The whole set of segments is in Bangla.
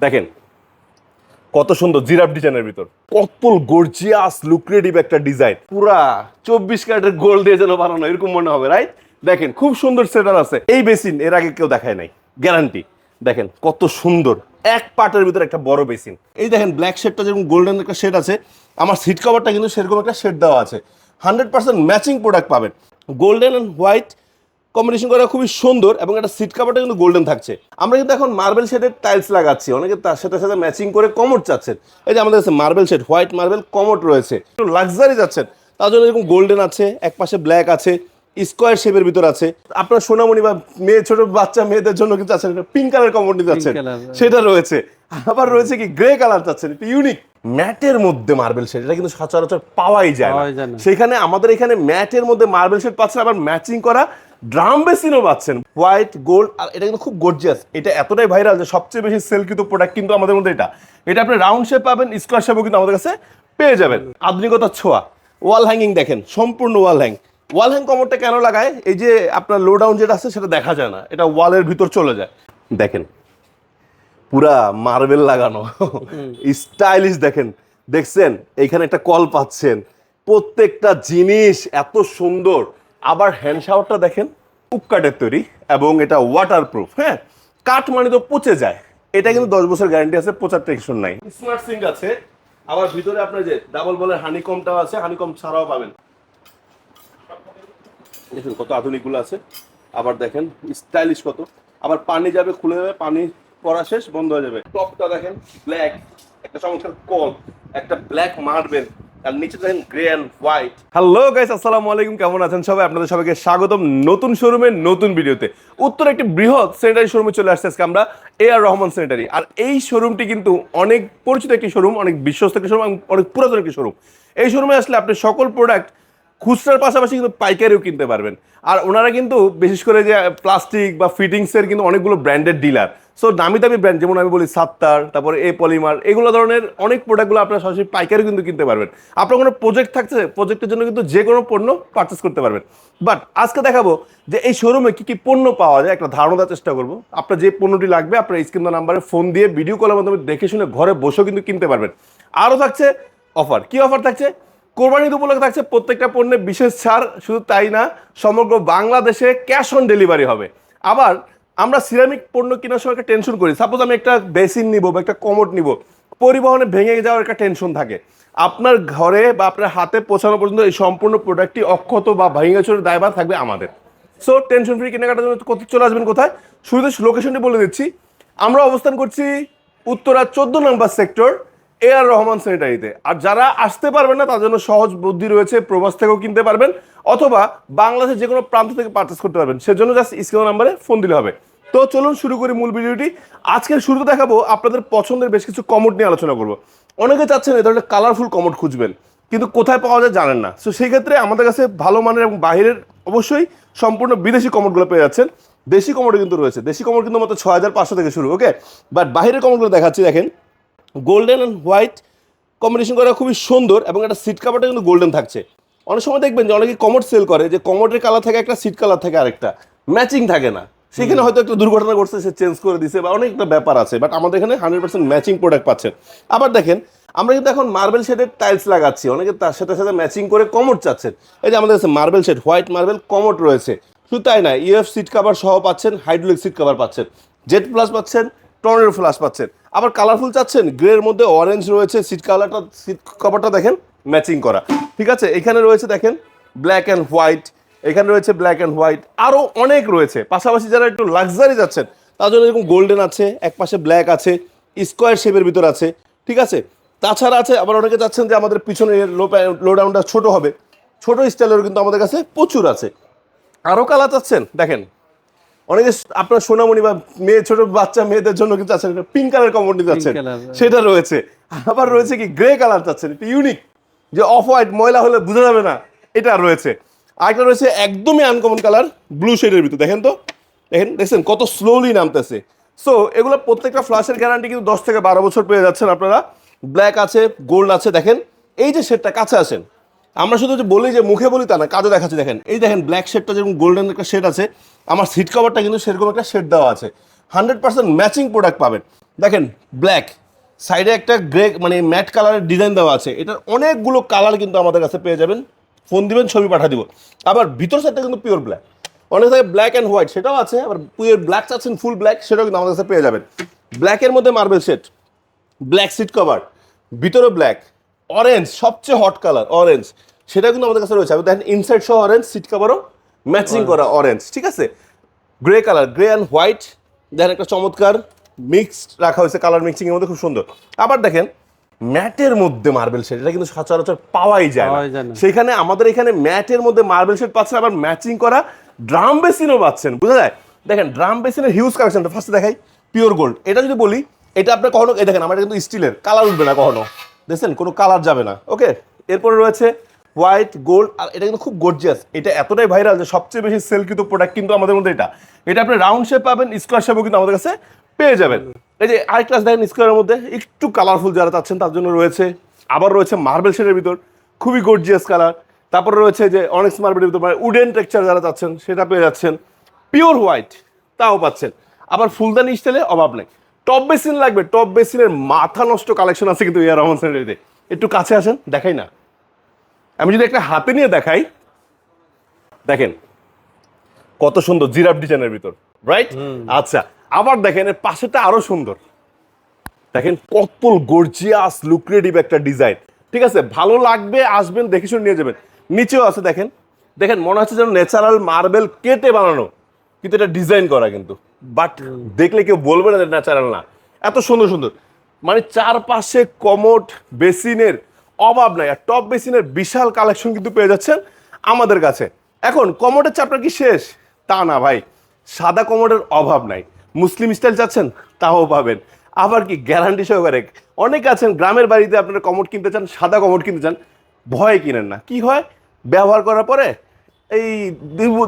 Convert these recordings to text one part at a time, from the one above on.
দেখেন কত সুন্দর জিরাফ ডিজাইনের ভিতর, কত গর্জিয়াস লুক্রেটিভ একটা ডিজাইন, পুরা 24 ক্যারেটের গোল্ড দিয়ে যেন বানানো এরকম মনে হবে, রাইট? দেখেন খুব সুন্দর সেটার আছে। এই বেসিন এর আগে কেউ দেখায় নাই, গ্যারান্টি। দেখেন কত সুন্দর, এক পার্টের ভিতরে একটা বড় বেসিন। এই দেখেন ব্ল্যাক শেডটা যেরকম গোল্ডেন একটা শেড আছে, আমার সিট কভারটা কিন্তু সেরকম একটা শেড দেওয়া আছে। 100% ম্যাচিং প্রোডাক্ট পাবেন, গোল্ডেন অ্যান্ড হোয়াইট কম্বিনেশন করা খুবই সুন্দর, এবং একটা সিট কাভারটা কিন্তু গোল্ডেন থাকছে। আমরা কিন্তু এখন মার্বেল শেডের টাইলস লাগাচ্ছি, অনেকে তার সাথে সাথে ম্যাচিং করে কমোড চাচ্ছেন। এই যে আমাদের কাছে marble shade, white marble commode রয়েছে। একটু লাক্সারি যাচ্ছেন তার জন্য এরকম গোল্ডেন আছে, এক পাশে ব্ল্যাক আছে, স্কোয়ার শেপের ভিতর আছে। আপনার সোনামণি বা মেয়ে, ছোট বাচ্চা মেয়েদের জন্য কিন্তু চাচ্ছেন পিঙ্ক কালার কমোড নিতে চাচ্ছেন, সেটা রয়েছে। আবার রয়েছে কি গ্রে কালার চাচ্ছেন, একটু ইউনিক ম্যাটের মধ্যে মার্বেল শেড, এটা কিন্তু সচরাচর পাওয়াই যায় না। সেখানে আমাদের এখানে ম্যাটের মধ্যে মার্বেল শেড পাচ্ছেন, আবার ম্যাচিং করা ড্রাম বেসিনও পাচ্ছেন, হোয়াইট গোল্ড। আর এটা কিন্তু খুব গর্জিয়াস, এটা এতটাই ভাইরাল যে সবচেয়ে বেশি সেলকৃত প্রোডাক্ট কিন্তু আমাদের মধ্যে এটা আপনি রাউন্ড শেপ পাবেন, স্কোয়ার শেপও কিন্তু আমাদের কাছে পেয়ে যাবেন। আধুনিকতার ছোঁয়া। ওয়াল হ্যাঙ্গিং দেখেন, সম্পূর্ণ ওয়াল হ্যাং। ওয়াল হ্যাং কমোডটা কেন লাগায়? এই যে আপনার লো ডাউন যেটা আছে সেটা দেখা যায় না, এটা ওয়ালের ভিতর চলে যায়। দেখেন পুরা মার্বেল লাগানো, স্টাইলিশ। দেখেন, দেখছেন এইখানে একটা কল পাচ্ছেন, প্রত্যেকটা জিনিস এত সুন্দর। আবার হ্যান্ড শাওয়ারটা দেখেন উপকাঠের তৈরি, এবং এটা ওয়াটারপ্রুফ। হ্যাঁ, কাঠ মানে তো পচে যায়, এটা কিন্তু 10 বছর গ্যারান্টি আছে, পচার টেনশন নাই। স্মার্ট সিঙ্ক আছে, আবার ভিতরে আপনার যে ডাবল বলের হানিকমটাও আছে, হানিকম ছাড়াও পাবেন। দেখুন কত আধুনিকগুলো আছে, আবার দেখেন স্টাইলিশ কত। আবার পানি যাবে, খুলে যাবে, পানি পড়া শেষ, বন্ধ হয়ে যাবে। টপটা দেখেন ব্ল্যাক, একটা চমৎকার কল, একটা ব্ল্যাক মার্বেল, আর নিচে দেখেন grey and white. Hello guys, আসসালামু আলাইকুম, কেমন আছেন সবাই? আপনাদের সবাইকে স্বাগতম নতুন শোরুমে, নতুন ভিডিওতে। উত্তর একটি বৃহৎ স্যানিটারি শোরুমে চলে আসছে আজকে আমরা, AR রহমান স্যানিটারি। আর এই শোরুমটি কিন্তু অনেক পরিচিত একটি শোরুম, অনেক বিশ্বস্ত একটি শোরুম, অনেক পুরাতন একটি শোরুম। এই শোরুমে আসলে আপনি সকল প্রোডাক্ট খুচরার পাশাপাশি কিন্তু পাইকারিও কিনতে পারবেন। আর ওনারা কিন্তু বিশেষ করে যে প্লাস্টিক বা ফিটিংসের কিন্তু অনেকগুলো ব্র্যান্ডেড ডিলার। সো দামি দামি ব্র্যান্ড, যেমন আমি বলি সাত্তার, তারপরে এ পলিমার, এগুলো ধরনের অনেক প্রোডাক্টগুলো আপনারা সরাসরি পাইকারিও কিন্তু কিনতে পারবেন। আপনার কোনো প্রজেক্ট থাকছে, প্রজেক্টের জন্য কিন্তু যে কোনো পণ্য পারচেস করতে পারবেন। বাট আজকে দেখাবো যে এই শোরুমে কী কী পণ্য পাওয়া যায়, একটা ধারণা দেওয়ার চেষ্টা করবো। আপনার যে পণ্যটি লাগবে আপনার স্ক্রিন নাম্বারে ফোন দিয়ে ভিডিও কলের মাধ্যমে দেখে শুনে ঘরে বসেও কিন্তু কিনতে পারবেন। আরও থাকছে অফার। কি অফার থাকছে? কোরবানি ঈদ উপলক্ষে থাকছে প্রত্যেকটা পণ্যে বিশেষ ছাড়। শুধু তাই না, সমগ্র বাংলাদেশে ক্যাশ অন ডেলিভারি হবে। আবার আমরা সিরামিক পণ্য কেনার সময় একটা টেনশন করি, সাপোজ আমি একটা বেসিন নিব বা একটা কমোড নিব, পরিবহনে ভেঙে যাওয়ার একটা টেনশন থাকে। আপনার ঘরে বা আপনার হাতে পৌঁছানো পর্যন্ত এই সম্পূর্ণ প্রোডাক্টটি অক্ষত বা ভেঙে চুরের দায়ভার থাকবে আমাদের। সো টেনশন ফ্রি কেনাকাটার জন্য চলে আসবেন কোথায়? শুরুতে লোকেশনটি বলে দিচ্ছি। আমরা অবস্থান করছি উত্তরা 14 নম্বর সেক্টর, AR রহমান স্যানিটারিতে। আর যারা আসতে পারবেন না তার জন্য সহজ বুদ্ধি রয়েছে, প্রবাস থেকেও কিনতে পারবেন, অথবা বাংলাদেশের যে কোনো প্রান্ত থেকে পারচেস করতে পারবেন। সেজন্য জাস্ট স্ক্রিন নাম্বারে ফোন দিলে হবে। তো চলুন শুরু করি মূল ভিডিওটি। আজকের শুরুতে দেখাবো আপনাদের পছন্দের বেশ কিছু কমোড নিয়ে আলোচনা করবো। অনেকে চাচ্ছেন এই ধরনের কালারফুল কমোড খুঁজবেন, কিন্তু কোথায় পাওয়া যায় জানেন না। সো সেই ক্ষেত্রে আমাদের কাছে ভালো মানের এবং বাইরের অবশ্যই সম্পূর্ণ বিদেশি কমোডগুলো পেয়ে যাচ্ছেন। দেশি কমোডও কিন্তু রয়েছে, দেশি কমোড কিন্তু মাত্র 6500 থেকে শুরু। ওকে, বাট বাইরের কমোডগুলো দেখাচ্ছি। দেখেন গোল্ডেন অ্যান্ড হোয়াইট কম্বিনেশন করা খুবই সুন্দর, এবং একটা সিট কাভারটা কিন্তু গোল্ডেন থাকছে। অনেক সময় দেখবেন যে অনেকে কমোড সেল করে, যে কমোডের কালার থাকে একটা, সিট কালার থাকে আরেকটা, ম্যাচিং থাকে না। সেখানে হয়তো একটা দুর্ঘটনা ঘটছে, সে চেঞ্জ করে দিছে বা অনেকটা ব্যাপার আছে। বাট আমাদের এখানে 100% ম্যাচিং প্রোডাক্ট পাচ্ছেন। আবার দেখেন আমরা কিন্তু এখন মার্বেল শেডের টাইলস লাগাচ্ছি, অনেকে তার সাথে সাথে ম্যাচিং করে কমোড চাচ্ছেন। এই যে আমাদের কাছে marble shade, white marble commode রয়েছে। শুধু তাই না, ইউএফ সিট কাভার সহ পাচ্ছেন, হাইড্রোলিক সিট কাভার পাচ্ছেন, জেড প্লাস পাচ্ছেন, টর্নেডো ফ্লাশ পাচ্ছেন। আবার কালারফুল চাচ্ছেন, গ্রের মধ্যে অরেঞ্জ রয়েছে, সিট কালারটা, সিট কভারটা দেখেন ম্যাচিং করা। ঠিক আছে, এখানে রয়েছে দেখেন ব্ল্যাক অ্যান্ড হোয়াইট, এখানে রয়েছে ব্ল্যাক অ্যান্ড হোয়াইট, আরও অনেক রয়েছে। পাশাপাশি যারা একটু লাক্সারি যাচ্ছেন তার জন্য এরকম গোল্ডেন আছে, এক পাশে ব্ল্যাক আছে, স্কোয়ার শেপের ভিতর আছে। ঠিক আছে, তাছাড়া আছে আবার অনেকে চাচ্ছেন যে আমাদের পিছনে লো ডাউনটা ছোটো হবে, ছোটো স্টাইলের কিন্তু আমাদের কাছে প্রচুর আছে। আরও কালার চাচ্ছেন, দেখেন অনেকে আপনার সোনামণি বা মেয়ে, ছোট বাচ্চা মেয়েদের জন্য কিন্তু চাচ্ছেন পিঙ্ক কালার কমোড নিতে চাচ্ছেন, সেটা রয়েছে। আবার রয়েছে কি গ্রে কালার চাচ্ছেন, একটু ইউনিক, যে অফ হোয়াইট ময়লা হলে বোঝা যাবে না, এটা রয়েছে। আরেকটা রয়েছে একদমই আনকমন কালার, ব্লু শেডের ভিতর। দেখেন তো, দেখছেন কত স্লোলি নামতেছে। সো এগুলো প্রত্যেকটা ফ্ল্যাশের গ্যারান্টি কিন্তু 10 থেকে 12 বছর পেয়ে যাচ্ছেন আপনারা। ব্ল্যাক আছে, গোল্ড আছে। দেখেন এই যে শেডটা, কাছে আসেন, আমরা শুধু যে বলি যে মুখে বলি তা না, কাজে দেখাচ্ছি। দেখেন এই দেখেন ব্ল্যাক শেডটা যেরকম গোল্ডেন একটা শেড আছে, আমার সিট কভারটা কিন্তু সেরকম একটা শেড দেওয়া আছে। 100% ম্যাচিং প্রোডাক্ট পাবেন। দেখেন ব্ল্যাক, সাইডে একটা গ্রে মানে ম্যাট কালারের ডিজাইন দেওয়া আছে, এটার অনেকগুলো কালার কিন্তু আমাদের কাছে পেয়ে যাবেন। ফোন দিবেন, ছবি পাঠিয়ে দিব। আবার ভিতর সাইডটা কিন্তু পিওর ব্ল্যাক, অনেক থাকে ব্ল্যাক অ্যান্ড হোয়াইট, সেটাও আছে। আবার পিওর ব্ল্যাক চাচ্ছেন, ফুল ব্ল্যাক, সেটাও কিন্তু আমাদের কাছে পেয়ে যাবেন। ব্ল্যাকের মধ্যে marble shade, black seat cover, ভিতরে ব্ল্যাক, অরেঞ্জ সবচেয়ে হট কালার অরেঞ্জ, সেটা কিন্তু আমাদের কাছে রয়েছে। আপনি দেখেন ইনসাইড সহ অরেঞ্জ, সিট কভারও ম্যাচিং করা অরেঞ্জ, ঠিক আছে। Grey colour, grey and white, দেখেন একটা চমৎকার মিক্সড রাখা হয়েছে, কালার মিক্সিং এর মধ্যে খুব সুন্দর। আবার দেখেন ম্যাটের মধ্যে মার্বেল শেড, এটা কিন্তু সচরাচর পাওয়াই যায় না। সেখানে আমাদের এখানে ম্যাটের মধ্যে মার্বেল শেড পাচ্ছেন, আবার ম্যাচিং করা ড্রাম বেসিনও পাচ্ছেন, বুঝা যায়। দেখেন ড্রাম বেসিনের হিউজ কালেকশনটা ফার্স্টে দেখাই। পিওর গোল্ড, এটা যদি বলি এটা আপনার কখনো এই দেখেন আমার কিন্তু স্টিলের, কালার উঠবে না কখনো, দেখছেন কোনো কালার যাবে না। ওকে, এরপরে রয়েছে হোয়াইট গোল্ড, আর এটা কিন্তু খুব গর্জিয়াস, এটা এতটাই ভাইরাল যে সবচেয়ে বেশি সেলকৃত প্রোডাক্ট কিন্তু আমাদের মধ্যে এটা। এটা আপনি রাউন্ড শেপ পাবেন, স্কোয়ার শেপও কিন্তু আমাদের কাছে পেয়ে যাবেন। এই যে আরেকটা দেখেন স্কোয়ারের মধ্যে একটু কালারফুল যারা চাচ্ছেন তার জন্য রয়েছে। আবার রয়েছে মার্বেল শেডের ভিতর, খুবই গর্জিয়াস কালার। তারপরে রয়েছে যে অনেক্স মার্বেলের ভিতর মানে উডেন টেক্সচার যারা চাচ্ছেন সেটা পেয়ে যাচ্ছেন। পিওর হোয়াইট তাও পাচ্ছেন। আবার ফুলদানি স্টাইলে অভাব নেই। টপ বেসিন লাগবে, টপ বেসিনের মাথা নষ্ট কালেকশন আছে কিন্তু এআর রহমান সেন্টারে। একটু কাছে আসেন, দেখাই না, আমি যদি একটা হাতে নিয়ে দেখাই, দেখেন কত সুন্দর জিরাফ ডিজাইনের ভিতর, রাইট? আচ্ছা, আবার দেখেন এর পাশেটা আরো সুন্দর, দেখেন কত গর্জিয়াস লুক্রেটিভ একটা ডিজাইন, ঠিক আছে। ভালো লাগবে, আসবেন দেখে শুনে নিয়ে যাবেন। নিচেও আছে দেখেন, দেখেন মনে হচ্ছে যেন ন্যাচারাল মার্বেল কেটে বানানো, কিন্তু এটা ডিজাইন করা কিন্তু, বাট দেখলে কেউ বলবে না ন্যাচারাল না, এত সুন্দর সুন্দর। মানে চারপাশে কমোড বেসিনের অভাব নাই, আর টপ বেসিনের বিশাল কালেকশন কিন্তু পেয়ে যাচ্ছেন আমাদের কাছে। এখন কমোডের চ্যাপ্টার কি শেষ? তা না ভাই, সাদা কমোডের অভাব নাই। মুসলিম স্টাইল চাচ্ছেন তাও পাবেন। আবার কি গ্যারান্টি সহকারে, অনেকে আছেন গ্রামের বাড়িতে আপনারা কমোড কিনতে চান, সাদা কমোড কিনতে চান, ভয়ে কিনেন না। কি হয়, ব্যবহার করার পরে এই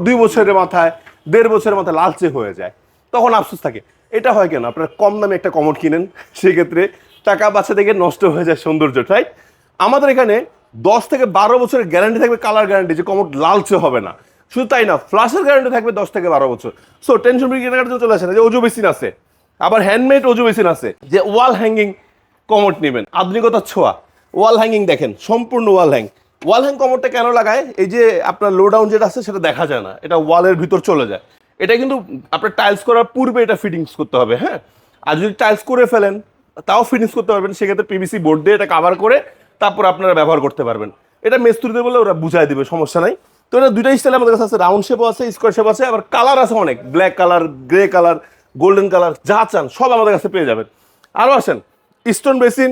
2 বছরের মাথায় 1.5 বছরের মাথায় লালচে হয়ে যায়, তখন আফসোস থাকে। এটা হয় কেন? আপনারা কম দামে একটা কমোড কিনেন, সেক্ষেত্রে টাকা বাচ্চা থেকে নষ্ট হয়ে যায় সৌন্দর্য, রাইট? আমাদের এখানে 10 থেকে 12 বছরের গ্যারান্টি থাকবে, কালার গ্যারান্টি, যে কমোড লালচে হবে না। শুধু তাই না, ফ্লাশের গ্যারান্টি থাকবে 10 থেকে 12 বছর। সো টেনশন ফ্রি কেনাকাটা চলে আসে না, যে অজু বেসিন আছে, আবার হ্যান্ডমেড অজু বেসিন আছে, যে ওয়াল হ্যাঙ্গিং কমোড নেবেন, আধুনিকতার ছোঁয়া। ওয়াল হ্যাঙ্গিং দেখেন, সম্পূর্ণ ওয়াল হ্যাং। ওয়াল হ্যাং কমোডটা কেন লাগায়? এই যে আপনার লো ডাউন যেটা আছে সেটা দেখা যায় না, এটা ওয়ালের ভিতর চলে যায়। এটা কিন্তু আপনার টাইলস করার পূর্বে এটা ফিটিংস করতে হবে, হ্যাঁ। আর যদি টাইলস করে ফেলেন তাও ফিটিংস করতে পারবেন, সেক্ষেত্রে পিভিসি বোর্ড দিয়ে এটা কাভার করে তারপর আপনারা ব্যবহার করতে পারবেন। এটা মেস্তুরিতে বলে ওরা বুঝাই দিবে, সমস্যা নাই। তো এটা দুইটা স্টাইল আমাদের কাছে আছে, রাউন্ড শেপও আছে, স্কোয়ার শেপ আছে, আবার কালার আছে অনেক, black colour, grey colour, golden colour, যা চান সব আমাদের কাছে পেয়ে যাবেন। আরও আসেন স্টোন বেসিন,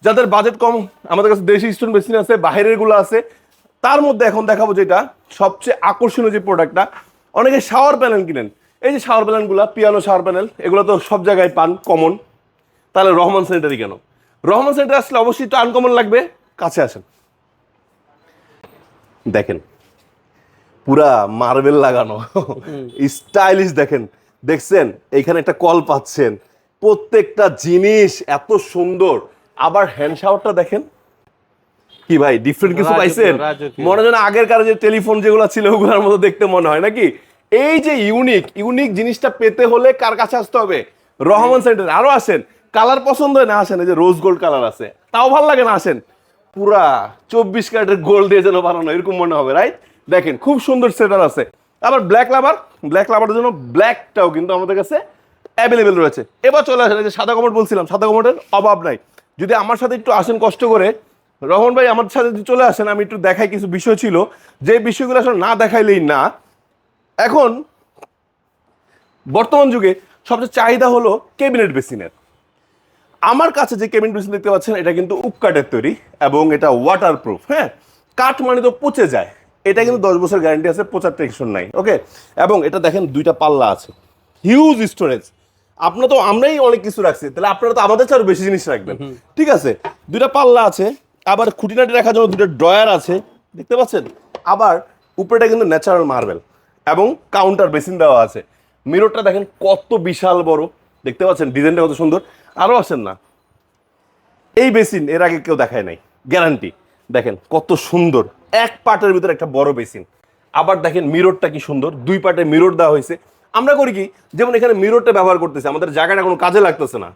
যাদের বাজেট কম আমাদের কাছে দেশি স্টোন বেসিন আছে, বাইরের গুলো আছে। তার মধ্যে এখন দেখাবো যেটা সবচেয়ে আকর্ষণীয় যে প্রোডাক্টটা, অনেকে শাওয়ার প্যানেল কিনেন। এই যে শাওয়ার প্যানেলগুলো, পিয়ানো শাওয়ার প্যানেল, এগুলো তো সব জায়গায় পান কমন, তাহলে রহমান সেন্টারি কেন? রহমান সেন্টার আসলে অবশ্যই একটু আনকমন লাগবে। কাছে আসেন, দেখেন পুরা মার্বেল লাগানো, স্টাইলিশ, দেখেন দেখছেন এইখানে একটা কল পাচ্ছেন, প্রত্যেকটা জিনিস এত সুন্দর। আবার হ্যান্ড শাওয়ারটা দেখেন, কি ভাই ডিফারেন্ট কিছু পাইছেন? মনে হয় না আগের কারে যে টেলিফোন যেগুলো ছিল ওগুলোর মতো দেখতে মনে হয় নাকি? এই যে ইউনিক ইউনিক জিনিসটা পেতে হলে কার কাছে আসতে হবে? রহমান সেন্টার। আরো আসেন, কালার পছন্দ হয় না আসেন, এই যে রোজ গোল্ড কালার আছে, তাও ভালো লাগে না আসেন, পুরা 24 ক্যারেটের গোল্ড দিয়ে যেন বানানো এরকম মনে হবে, রাইট? দেখেন খুব সুন্দর সেটার আছে। আবার ব্ল্যাক লাভার, ব্ল্যাক লাভারের জন্য ব্ল্যাকটাও কিন্তু আমাদের কাছে অ্যাভেলেবেল রয়েছে। এবার চলে আসেন, যে সাদা কমোড বলছিলাম, সাদা কমোডের অভাব নাই। যদি আমার সাথে একটু আসেন কষ্ট করে, রহমান ভাই আমার সাথে চলে আসেন, আমি একটু দেখাই কিছু বিষয় ছিল যে বিষয়গুলো আসলে না দেখাইলেই না। এখন বর্তমান যুগে সবচেয়ে চাহিদা হলো ক্যাবিনেট বেসিনের। আমার কাছে যে ক্যাবিনেট বেসিন দেখতে পাচ্ছেন, এটা কিন্তু উক কাঠের তৈরি এবং এটা ওয়াটার প্রুফ, হ্যাঁ। কাঠ মানে তো পচে যায়, এটা কিন্তু 10 বছর গ্যারান্টি আছে, পচার টেনশন নাই, ওকে। এবং এটা দেখেন 2টা পাল্লা আছে, হিউজ স্টোরেজ। আপনার তো আমরাই অনেক কিছু রাখছি, তাহলে আপনারা তো আমাদের চেয়ে আরো বেশি জিনিস রাখবেন, ঠিক আছে। 2টা পাল্লা আছে, আবার খুঁটিনাটি রাখার জন্য 2টা ড্রয়ার আছে, দেখতে পাচ্ছেন। আবার উপরেটা কিন্তু ন্যাচারাল মার্বেল এবং কাউন্টার বেসিন দেওয়া আছে। মিররটা দেখেন কত বিশাল বড়, দেখতে পাচ্ছেন ডিজাইনটা কত সুন্দর। আরও আসেন না, এই বেসিন এর আগে কেউ দেখায় নাই, গ্যারান্টি। দেখেন কত সুন্দর, এক পার্টের ভিতরে একটা বড় বেসিন। আবার দেখেন মিররটা কি সুন্দর, 2 পার্টে মিরর দেওয়া হয়েছে। আমরা করি কি, যেমন এখানে মিররটা ব্যবহার করতেছি, আমাদের জায়গাটা কোনো কাজে লাগতেছে না,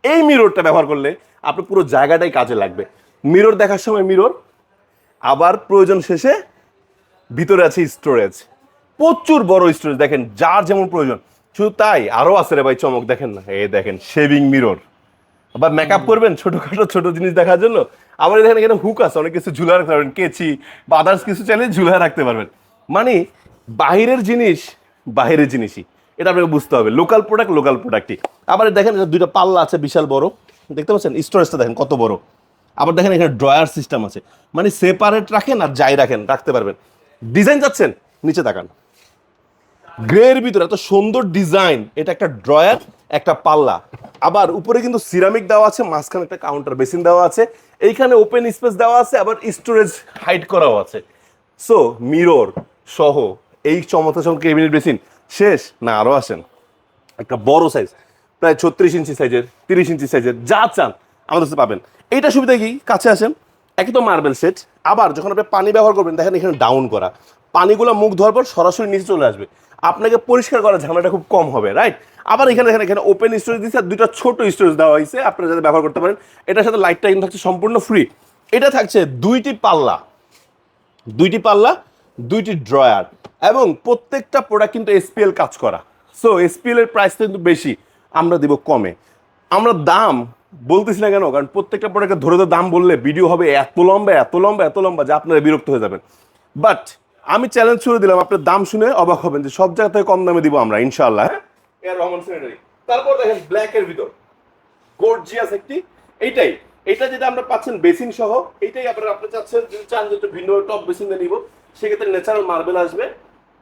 এই মিররটা ব্যবহার করলে আপনার পুরো জায়গাটাই কাজে লাগবে। মিরর দেখার সময় মিরর, আবার প্রয়োজন শেষে ভিতরে আছে স্টোরেজ, প্রচুর বড় স্টোরেজ, দেখেন যার যেমন প্রয়োজন। শুধু তাই, আরো আছে রে ভাই চমক, দেখেন না, এই দেখেন শেভিং মিরর, আবার মেকআপ করবেন ছোটখাটো ছোট জিনিস দেখার জন্য, আবার দেখেন এখানে হুক আছে, অনেক কিছু ঝুলা রাখতে পারবেন, কেচি বা আদার্স কিছু চাইলে ঝুলা রাখতে পারবেন। মানে বাহিরের জিনিস বাহিরের জিনিসই, এটা আপনাকে বুঝতে হবে, লোকাল প্রোডাক্ট লোকাল প্রোডাক্টই। আবার দেখেন দুইটা পাল্লা আছে বিশাল বড়, দেখতে পাচ্ছেন স্টোরেজটা দেখেন কত বড়। আবার দেখেন এখানে ড্রয়ার সিস্টেম আছে, মানে সেপারেট রাখেন আর যাই রাখেন রাখতে পারবেন। ডিজাইন যাচ্ছেন, নিচে তাকান, গ্রের ভিতরে এত সুন্দর ডিজাইন, এটা একটা ড্রয়ার একটা পাল্লা, আবার উপরে কিন্তু সিরামিক দেওয়া আছে, মাঝখানে একটা কাউন্টার বেসিন দেওয়া আছে, এইখানে ওপেন স্পেস দেওয়া আছে, আবার স্টোরেজ হাইড করাও আছে। সো মিরর সহ এই চমৎকার ক্যাবিনেট বেসিন শেষ না, আরো আসেন একটা বড় সাইজ, প্রায় 36 ইঞ্চি সাইজের, 30 ইঞ্চি সাইজের, যা চান আমাদের কাছে পাবেন। এইটা সুবিধা কি, কাছে আসেন, একই তো মার্বেল সেট, আবার যখন আপনি পানি ব্যবহার করবেন দেখেন এখানে ডাউন করা, পানিগুলো মুখ ধোয়ার পর সরাসরি নিচে চলে আসবে, আপনাকে পরিষ্কার করার ঝামেলাটা খুব কম হবে, রাইট। আবার এখানে এখানে এখানে ওপেন স্টোরেজ দিচ্ছে, আর দুইটা ছোট স্টোরেজ দেওয়া হয়েছে, আপনারা যাতে ব্যবহার করতে পারেন। এটার সাথে লাইটটা কিন্তু থাকছে সম্পূর্ণ ফ্রি। এটা থাকছে দুইটি পাল্লা, দুইটি ড্রয়ার, এবং প্রত্যেকটা প্রোডাক্ট কিন্তু এসপিএল কাজ করা। সো এসপিএল এর প্রাইস কিন্তু বেশি, আমরা দিব কমে। আমরা দাম বলতেছি না কেন, কারণ প্রত্যেকটা প্রোডাক্টের ধরে ধরে দাম বললে ভিডিও হবে এত লম্বা এত লম্বা এত লম্বা যে আপনারা বিরক্ত হয়ে যাবেন। বাট আমি চ্যালেঞ্জ ছুড়ে দিলাম, আপনার দাম শুনে অবাক হবেন যে সব জায়গা থেকে কম দামে দিব আমরা ইনশাআল্লাহ। হ্যাঁ, এর রহমান স্যানিটারি। তারপর দেখেন ব্ল্যাকের ভিতর গর্জিয়াস একটি, এইটাই এটা যেটা আমরা পাচ্ছেন বেসিন সহ, এইটাই আপনারা আপনি চাচ্ছেন যদি চান যে একটু ভিন্ন টপ বেসিন নিব, সেক্ষেত্রে ন্যাচারাল মার্বেল আসবে,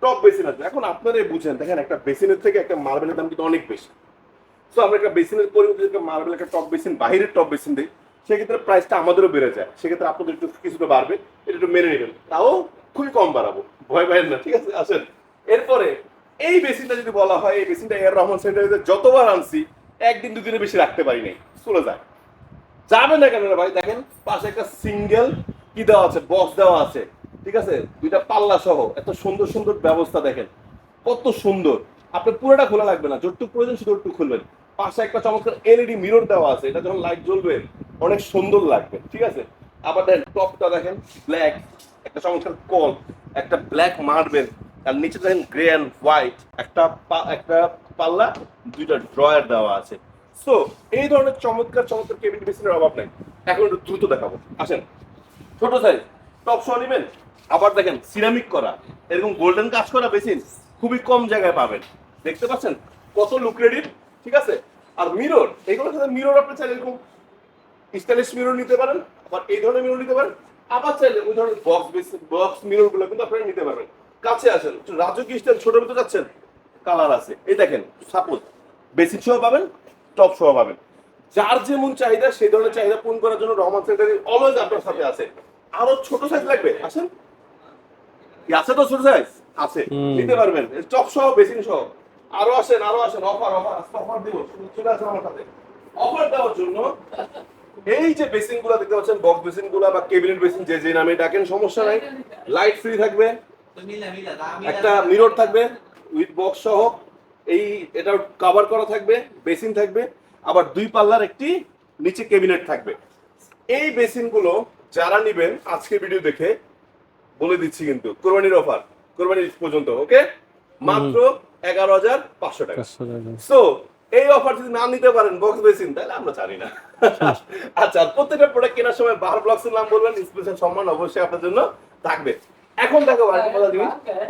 টপ বেসিন আসবে। এখন আপনারাই বুঝেন, দেখেন একটা বেসিনের থেকে একটা মার্বেলের দাম কিন্তু অনেক বেশি। সো আমরা একটা বেসিনের পরিবর্তে যদি মার্বেল একটা টপ বেসিন, বাহিরের টপ বেসিন দিই, সেক্ষেত্রে প্রাইসটা আমাদেরও বেড়ে যায়, সেক্ষেত্রে আপনাদের একটু কিছুটা বাড়বে, এটা একটু মেনে নেবেন, তাও খুবই কম বাড়াবো, ভয় পাবেন না, ঠিক আছে। আসেন এরপরে এই বেসিনটা যদি বলা হয়, এই বেসিনটা এর রহমান সেন্টারে যতবার আনছি একদিন দুদিনের বেশি রাখতে পারি নাই, চলে যায়, যাবে না কেন ভাই। দেখেন পাশে একটা সিঙ্গেল কি দেওয়া আছে, বক্স দেওয়া আছে, ঠিক আছে, দুইটা পাল্লা সহ এত সুন্দর সুন্দর ব্যবস্থা, দেখেন কত সুন্দর। আপনার পুরোটা খোলা লাগবে না, যতটুকু প্রয়োজন শুধু একটু খুলবেন। পাশে একটা চমৎকার এলইডি মিরর দেওয়া আছে, এটা যখন লাইট জ্বলবে অনেক সুন্দর লাগবে, ঠিক আছে। আবার দেখেন টপটা দেখেন ব্ল্যাক, একটা চমৎকার কল, একটা ব্ল্যাক মার্বেল, আর নিচে দেখেন গ্রে অ্যান্ড হোয়াইট, একটা পাল্লা, দুইটা ড্রয়ার দেওয়া আছে। সো এই ধরনের চমৎকার চমৎকার কেবিনেট বেসিনের অভাব নাই। এখন একটু দ্রুত দেখাবো, আসেন। ছোট সাইজ টপ সহ নেবেন, আবার দেখেন সিরামিক করা, এরকম গোল্ডেন কাজ করা বেসিন খুবই কম জায়গায় পাবেন, দেখতে পাচ্ছেন কত লুক্রেটিভ, ঠিক আছে। আর মিরর, এইগুলোর সাথে মিরর আপনি চাইলে এরকম স্টাইলিশ মিরর নিতে পারেন, আবার এই ধরনের মিরর নিতে পারেন, আবার চাইলে ওই ধরনের বক্স মিরর গুলো কিন্তু আপনারা নিতে পারবেন। কাছে আসেন, রাজকীয় স্টাইল ছোট ভিতরে যাচ্ছেন, কালার আছে, এই দেখেন সাপোজ বেসিন সহ পাবেন, টপ সহ পাবেন, যার যেমন চাহিদা সেই ধরনের চাহিদা পূরণ করার জন্য রহমান সেন্টারি অলওয়েজ আপনার সাথে আছে। আরো ছোট সাইজ লাগবে, আসেন, আছে তো ছোট সাইজ আছে, নিতে পারবেন, টপ সহ বেসিন সহ। আরো আসেন অফার অফার দিব, চলে আসেন আমার সাথে। অফার দেওয়ার জন্য এই যে বেসিন গুলো দেখতে পাচ্ছেন, বক্স বেসিন গুলা বা কেবিনেট বেসিন যে যে নামে ডাকেন সমস্যা নাই, লাইট ফ্রি থাকবে, একটা মিরর থাকবে উইথ বক্স সহ, এই এটা কভার করা থাকবে, বেসিন থাকবে, আবার দুই পাল্লার একটি নিচে ক্যাবিনেট থাকবে। এই বেসিন গুলো যারা নেবেন আজকে ভিডিও দেখে বলে দিচ্ছি কিন্তু কোরবানির অফার, কোরবানির পর্যন্ত, ওকে, মাত্র 11,500 টাকা। সো এই অফার যদি না নিতে পারেন বক্স বেসিন, তাহলে আমরা জানি না। আচ্ছা, প্রত্যেকটা প্রোডাক্ট কেনার সময় বাহার ব্লগসের নাম বলবেন, স্পেশাল সম্মান অবশ্যই আপনার জন্য থাকবে। এখন দেখো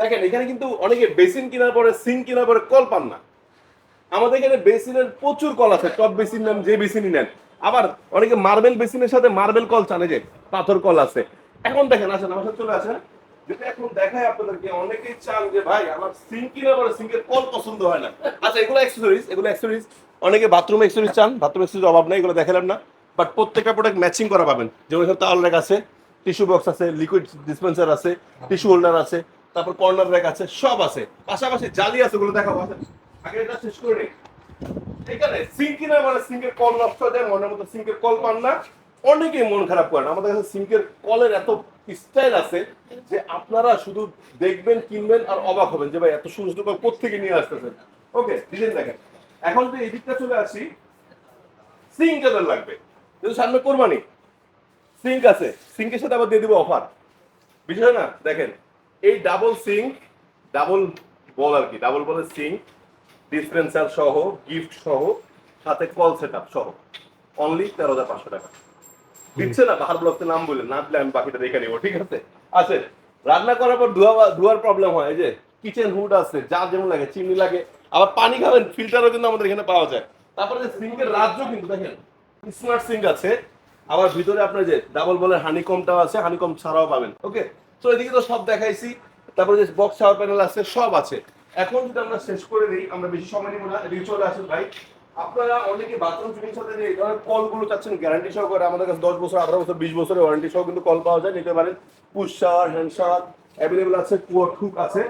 দেখেন এখানে কিন্তু অনেকে বেসিন কেনার পরে, সিঙ্ক কেনার পরে কল পান না। আমাদের এখানে বেসিনের প্রচুর কল আছে, টপ বেসিন নেন যে বেসিনই নেন, আবার অনেকে মার্বেল বেসিনের সাথে মার্বেল কল চান, যে পাথর কল আছে। এখন দেখেন, আসেন আমার সাথে চলে আসেন, যেটা এখন দেখায় আপনাদেরকে, অনেকেই চান যে ভাই আমার সিঙ্ক কিনা পরে সিঙ্কের কল পছন্দ হয় না। আচ্ছা, এগুলো অ্যাক্সেসরিজ, অনেকে বাথরুম অ্যাক্সেসরিজ চান, বাথরুম অ্যাক্সেসরিজ অভাব নাই, এগুলো দেখালাম না, বাট প্রত্যেকটা প্রোডাক্ট ম্যাচিং করা পাবেন। যেমন এখানে টাওয়াল র্যাক আছে, টিস্যু বক্স আছে, লিকুইড ডিসপেন্সার আছে, টিস্যু হোল্ডার আছে, তারপর কর্নার র্যাক আছে, সব আছে, পাশাপাশি জালি আছে, ওগুলো দেখাবো। আগে এটা শেষ করে নেই। এখানে সিঙ্ক কিনা মানে সিঙ্কের কল নষ্ট হয়ে যায়, মনের মতো সিঙ্কের কল পান না, অনেকেই মন খারাপ করেন, আমাদের কাছে সিঙ্কের কলের এত স্টাইল আছে যে আপনারা শুধু দেখবেন, কিনবেন আর অবাক হবেন যে ভাই এত সুন্দর সুন্দর কল কোত্থেকে নিয়ে আসতেছেন। ওকে, ডিজাইন দেখেন। এখন যদি এই দিকটা চলে আসি, সিঙ্ক যাদের লাগবে, যেহেতু সামনে কোরবানি, সিঙ্ক আছে, সিঙ্কের সাথে আবার দিয়ে দিব অফার, বিষয় না। দেখেন এই ডাবল সিঙ্ক, ডাবল বল আর কি, ডাবল বলের সিঙ্ক, ডিসপেন্সার সহ, গিফট সহ, সাথে কল সেট আপ সহ, অনলি 13,500 টাকা দিচ্ছে না। বাহার ব্লকতে নাম বললেন, না দিলে আমি বাকিটা দেখে নিবো, ঠিক আছে। আছে রান্না করার পর ধোয়ার প্রবলেম হয়, এই যে কিচেন হুড আছে, যা যেমন লাগে, চিনি লাগে, আবার পানি খাবেন ফিল্টারও কিন্তু আমাদের এখানে পাওয়া যায়। তারপরে যে সিঙ্কের রাজ্য কিন্তু দেখেন স্মার্ট সিঙ্ক আছে, আবার ভিতরে আপনার যে ডাবল বলের হানিকমটাও আছে, হানিকম ছাড়াও পাবেন। ওকে, তো এদিকে তো সব দেখাইছি, তারপরে যে বক্স শাওয়ার প্যানেল আছে, সব আছে। এখন যদি আমরা শেষ করে দিই, আমরা বেশি সময় নিব না, এদিকে চলে আসেন ভাই। আপনারা অনেকে বাথরুম ফিটিংস সাথে যে এই ধরনের কলগুলো চাচ্ছেন গ্যারান্টি সহকারে, আমাদের কাছে 10 বছর, 18 বছর, 20 বছরের ওয়ারেন্টি সহ কিন্তু কল পাওয়া যায়, নিতে পারেন। Push shower, hand shower available আছে, কোয়ার্ট হুক আছে।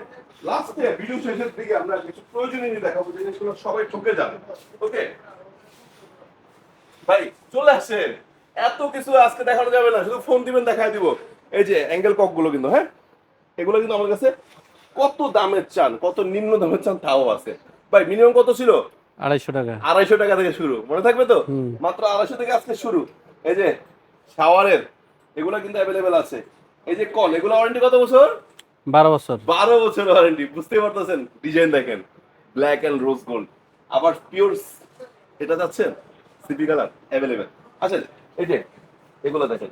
লাস্টে ভিডিও শেষের দিকে আমরা কিছু প্রয়োজনীয় জিনিস দেখাবো, যে জিনিসগুলো সবাই ঠকে যাবে। ওকে ভাই, চলে আসেন। এত কিছু আজকে দেখানো যাবে না, শুধু ফোন দিবেন দেখায় দিব। এই যে অ্যাঙ্গেল কক গুলো কিন্তু, হ্যাঁ এগুলো কিন্তু আমার কাছে কত দামের চান, কত নিম্ন দামের চান তাও আছে। ভাই মিনিমাম কত ছিল? 250 টাকা। 250 টাকা থেকে শুরু, মনে থাকবে তো? মাত্র 250 থেকে আজকে শুরু। এই যে শাওয়ারের এগুলো কিন্তু অ্যাভেলেবেল আছে। এই যে কল, এগুলো ওয়ারেন্টি কত বছর? 12 বছর। 12 বছর ওয়ারেন্টি। বুঝতে পারতেছেন, ডিজাইন দেখেন, ব্ল্যাক এন্ড রোজ গোল্ড, আবার পিওর এটা যাচ্ছেন সিপি কালার অ্যাভেলেবেল। আচ্ছা এই যে এগুলো দেখেন,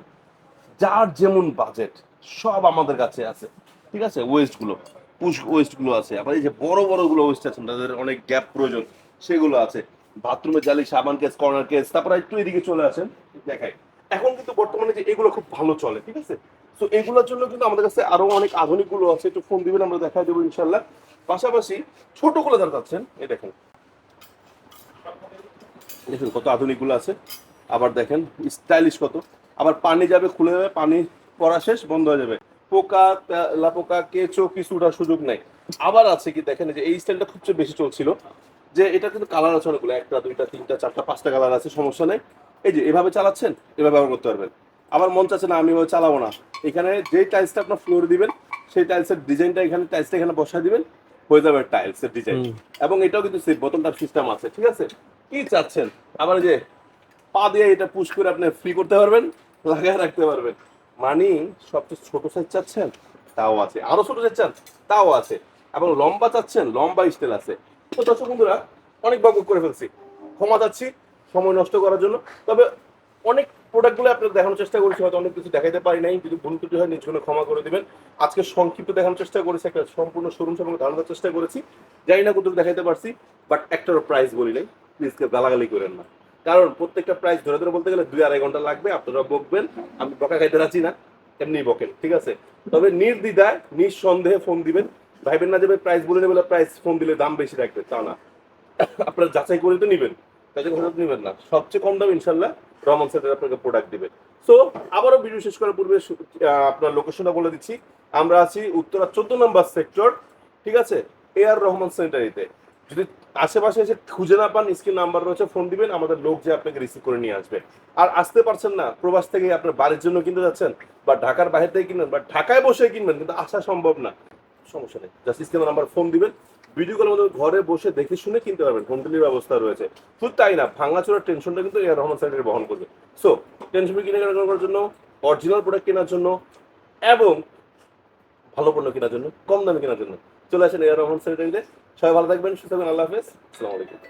যার যেমন বাজেট সব আমাদের কাছে আছে, ঠিক আছে। ওয়েস্ট গুলো, পুশ ওয়েস্ট গুলো আছে, আবার এই যে বড় বড় গুলো ওয়েস্ট আছে, তাদের অনেক গ্যাপ প্রয়োজন, সেগুলো আছে। বাথরুমে জালি, সাবান কেস, কর্নার কেস। তারপরে একটু এদিকে চলে আসেন, দেখাই। এখন কিন্তু বর্তমানে যে এগুলো খুব ভালো চলে, ঠিক আছে। তো এগুলোর জন্য কিন্তু আমাদের কাছে আরো অনেক আধুনিক গুলো আছে, একটু ফোন দিবেন, আমরা দেখাই দেবো ইনশাল্লাহ। পাশাপাশি ছোট গুলো যারা চাচ্ছেন, এই দেখেন, দেখুন কত আধুনিক গুলো আছে। আবার দেখেন স্টাইলিশ কত, আবার পানি যাবে, খুলে যাবে, পানি পড়া শেষ, বন্ধ হয়ে যাবে। পোকা, লাপোকা, কেঁচো কিছু ওঠার সুযোগ নাই। আবার আছে কি দেখেন, যে এই স্টাইলটা খুব বেশি চলছিল, যে এটা কিন্তু কালার আছে অনেকগুলো, 1টা 2টা 3টা 4টা 5টা কালার আছে, সমস্যা নেই। এই যে এভাবে চালাচ্ছেন, এভাবে ব্যবহার করতে পারবেন। আবার মন চাচ্ছে না আমি এভাবে চালাবো না, এখানে যে টাইলসটা আপনার ফ্লোরে দিবেন, সেই টাইলসের ডিজাইনটা এখানে, টাইলসটা এখানে বসায় দিবেন, হয়ে যাবে টাইলসের ডিজাইন। এবং এটাও কিন্তু সেফ বোতলটার সিস্টেম আছে, ঠিক আছে। কি চাচ্ছেন, আবার যে পা দিয়ে এটা পুশ করে আপনি ফ্রি করতে পারবেন, লাগায় রাখতে পারবেন। মানে সবচেয়ে ছোট সাইজ চাচ্ছেন, তাও আছে। আরো ছোট সাইজ চান, তাও আছে। এবং লম্বা চাচ্ছেন, লম্বা স্টাইল আছে। তো দর্শক বন্ধুরা, অনেক বকবক করে ফেলছি, ক্ষমা চাচ্ছি সময় নষ্ট করার জন্য। তবে অনেক প্রোডাক্টগুলো আপনাদের দেখানোর চেষ্টা করেছি, হয়তো অনেক কিছু দেখাইতে পারি নাই, যদি ভুল ত্রুটি হয় নিজ জন্য ক্ষমা করে দিবেন। আজকে সংক্ষিপ্ত দেখানোর চেষ্টা করেছি, একটা সম্পূর্ণ শোরুম সম্পর্কে ধারণার চেষ্টা করেছি। জানি না কতটুকু দেখাইতে পারছি, বাট একটারও প্রাইস বলি নাই, প্লিজ কেউ গালাগালি করেন না। কারণ প্রত্যেকটা প্রাইস ধরে ধরে বলতে গেলে 2-2.5 ঘন্টা লাগবে, আপনারা বকবেন, আমি বকা খাইতে রাজি না, এমনি বকেন, ঠিক আছে। তবে নির্দ্বিধায় নিঃসন্দেহে ফোন দিবেন, ভাইবেন না যে প্রাইস বলে নেবেন, প্রাইস ফোন দিলে দাম বেশি রাখবে, তা না। আপনারা যাচাই করে তো নিবেন, যাচাই করে তো নিবেন না। সবচেয়ে কম দাম ইনশাল্লাহ রহমান সেন্টার আপনাকে প্রোডাক্ট দিবে। সো আবারও ভিডিও শেষ করার পূর্বে আপনার লোকেশনটা বলে দিচ্ছি। আমরা আছি উত্তরা 14 নম্বর সেক্টর, ঠিক আছে, এআর রহমান সেন্টারিতে। যদি আশেপাশে এসে খুঁজে না পান, স্ক্রিন নাম্বার রয়েছে, ফোন দিবেন, আমাদের লোক যে আপনাকে রিসিভ করে নিয়ে আসবে। আর আসতে পারছেন না, প্রবাস থেকে আপনার বাড়ির জন্য কিনতে যাচ্ছেন, বা ঢাকার বাইরে থেকে কিনবেন, বা ঢাকায় বসে কিনবেন, কিন্তু আসা সম্ভব না, সমস্যা নেই, জাস্ট স্ক্রিন নাম্বার ফোন দিবেন, ভিডিও কলের মধ্যে ঘরে বসে দেখে শুনে কিনতে পারবেন, হোম ডেলিভারি ব্যবস্থা রয়েছে। শুধু তাই না, ভাঙাচোরার টেনশনটা কিন্তু এআর রহমান সেন্টার বহন করবে। সো টেনশন কেনাকাটা করার জন্য, অরিজিনাল প্রোডাক্ট কেনার জন্য, এবং ভালো পণ্য কেনার জন্য, কম দামে কেনার জন্য চলে আসেন এআর রহমান সেন্টারিতে। সবাই ভালো থাকবেন, সুস্থ থাকবেন, আল্লাহ হাফেজ, আসসালামু আলাইকুম।